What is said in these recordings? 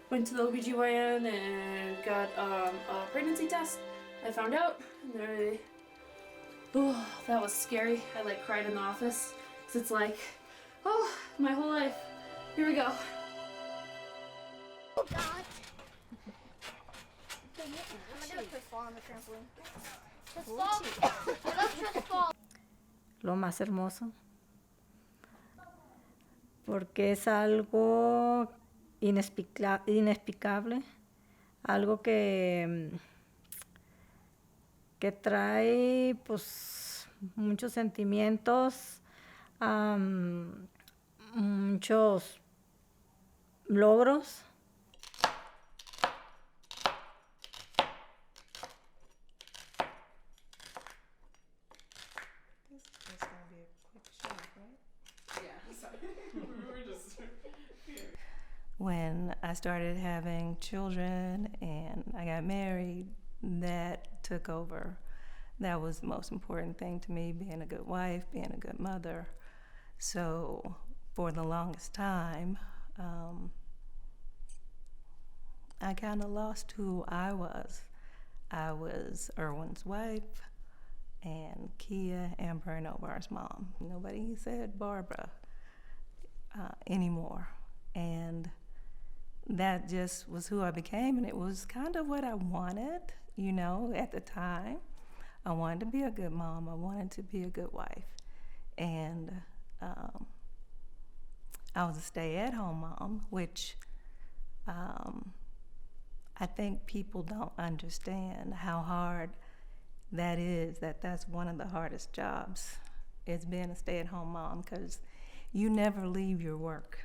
Went to the OBGYN and got a pregnancy test. I found out, and that was scary. I like cried in the office because it's like, oh, my whole life. Here we go. Oh God. I'm gonna just fall on the trampoline. Just fall. Get up, just fall. Lo más hermoso, porque es algo inexplicable, algo que trae pues muchos sentimientos, muchos logros. It's gonna be a quick shot, right? Yeah, sorry. We were just When I started having children and I got married, that took over. That was the most important thing to me, being a good wife, being a good mother. So for the longest time, I kind of lost who I was. I was Erwin's wife and Kia, Amber, and Omar's mom. Nobody said Barbara anymore. And that just was who I became, and it was kind of what I wanted, you know, at the time. I wanted to be a good mom. I wanted to be a good wife. And I was a stay-at-home mom, which I think people don't understand how hard that is, that's one of the hardest jobs, is being a stay-at-home mom, because you never leave your work.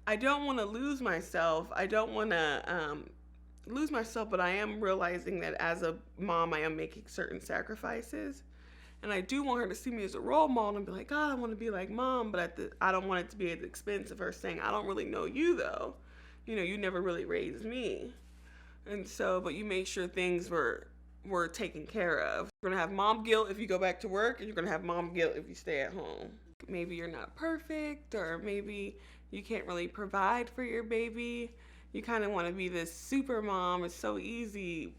I don't want to lose myself. I don't want to lose myself, but I am realizing that as a mom, I am making certain sacrifices. And I do want her to see me as a role model and be like, God, I want to be like mom, but I don't want it to be at the expense of her saying, I don't really know you, though. You know, you never really raised me. And so, but you made sure things were taken care of. You're going to have mom guilt if you go back to work, and you're going to have mom guilt if you stay at home. Maybe you're not perfect, or maybe you can't really provide for your baby. You kind of want to be this super mom. It's so easy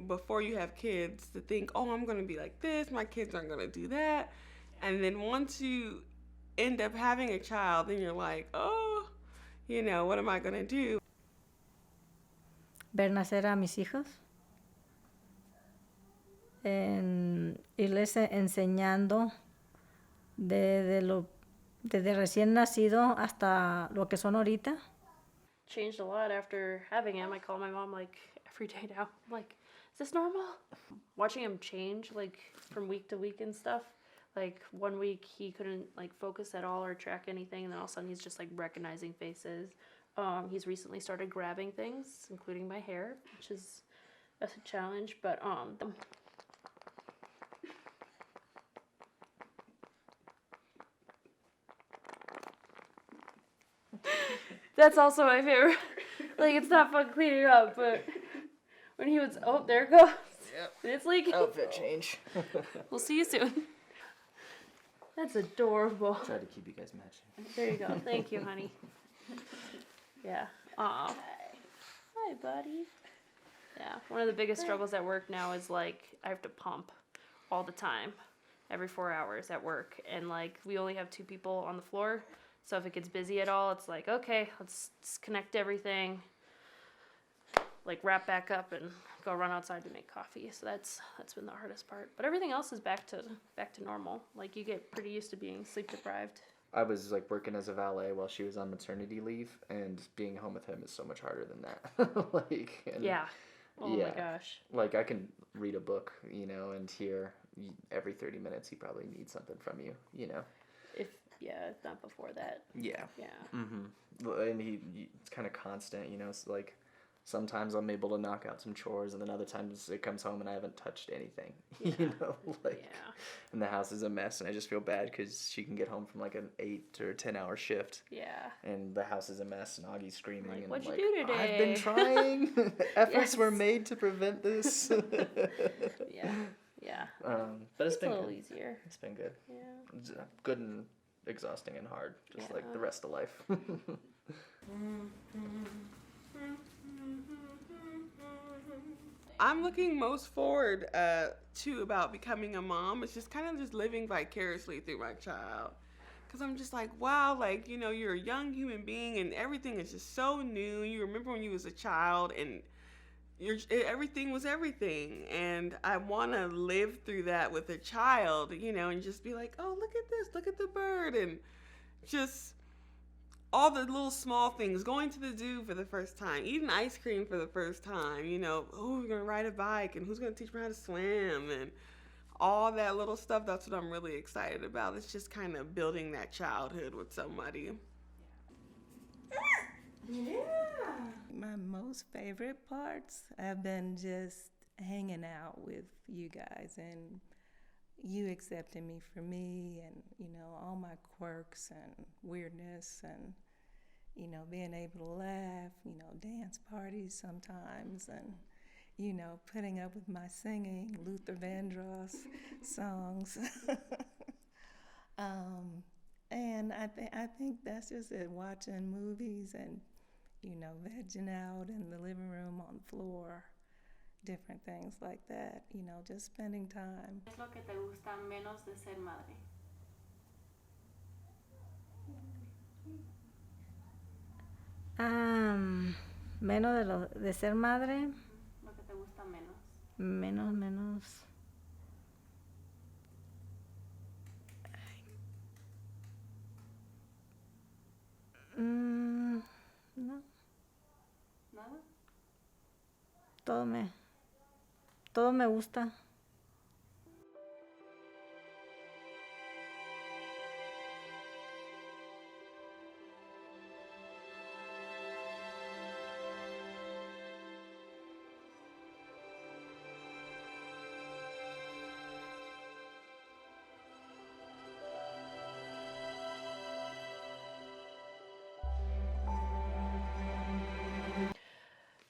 before you have kids to think, oh, I'm going to be like this. My kids aren't going to do that. And then once you end up having a child, then you're like, oh, you know, what am I going to do? Ver nacer a mis hijos, irles enseñando desde recién nacido hasta lo que son ahorita. Changed a lot after having him. I call my mom like every day now. I'm like, is this normal? Watching him change like from week to week and stuff. Like 1 week he couldn't like focus at all or track anything, and then all of a sudden he's just like recognizing faces. He's recently started grabbing things, including my hair, which is a challenge. But that's also my favorite. Like, it's not fun cleaning up, but when he was, oh, there it goes. Yep. It's leaking. Outfit change. We'll see you soon. That's adorable. Try to keep you guys matching. There you go. Thank you, honey. Yeah. Aw. Hi, buddy. Yeah. One of the biggest struggles at work now is, like, I have to pump all the time, every 4 hours at work. And, like, we only have 2 people on the floor. So if it gets busy at all, it's like, okay, let's disconnect everything, like wrap back up and go run outside to make coffee. So that's been the hardest part. But everything else is back to normal. Like, you get pretty used to being sleep deprived. I was like working as a valet while she was on maternity leave, and being home with him is so much harder than that. Yeah. Oh yeah, my gosh. Like, I can read a book, you know, and hear every 30 minutes he probably needs something from you, you know. Yeah, not before that. Yeah. Yeah. Mm-hmm. And it's kind of constant, you know. So like, sometimes I'm able to knock out some chores, and then other times it comes home and I haven't touched anything. Yeah. You know, like, yeah. And the house is a mess, and I just feel bad because she can get home from like an 8 or 10-hour shift. Yeah. And the house is a mess, and Augie's screaming. Like, and what'd I'm you like, do today? I've been trying. Efforts Yes. were made to prevent this. Yeah. Yeah. But it's a been little good. easier. It's been good. Yeah. It's good and exhausting and hard, just like the rest of life. I'm looking most forward to about becoming a mom. It's just kind of just living vicariously through my child. Because I'm just like, wow, like, you know, you're a young human being and everything is just so new. You remember when you was a child and everything was everything. And I want to live through that with a child, you know, and just be like, oh, look at this, look at the bird. And just all the little small things, going to the zoo for the first time, eating ice cream for the first time, you know, oh, we're going to ride a bike and who's going to teach me how to swim and all that little stuff. That's what I'm really excited about. It's just kind of building that childhood with somebody. My most favorite parts have been just hanging out with you guys and you accepting me for me and, you know, all my quirks and weirdness and, you know, being able to laugh, you know, dance parties sometimes and, you know, putting up with my singing Luther Vandross songs. And I think that's just it, watching movies and, you know, vegging out in the living room on the floor, different things like that, you know, just spending time. ¿Qué es lo que te gusta menos de ser madre? Menos de ser madre, Lo que te gusta menos. menos. No, ¿Nada? todo me gusta.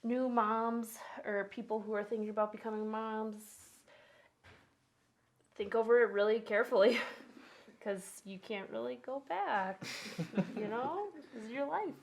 New moms or people who are thinking about becoming moms, think over it really carefully because you can't really go back. You know, this is your life.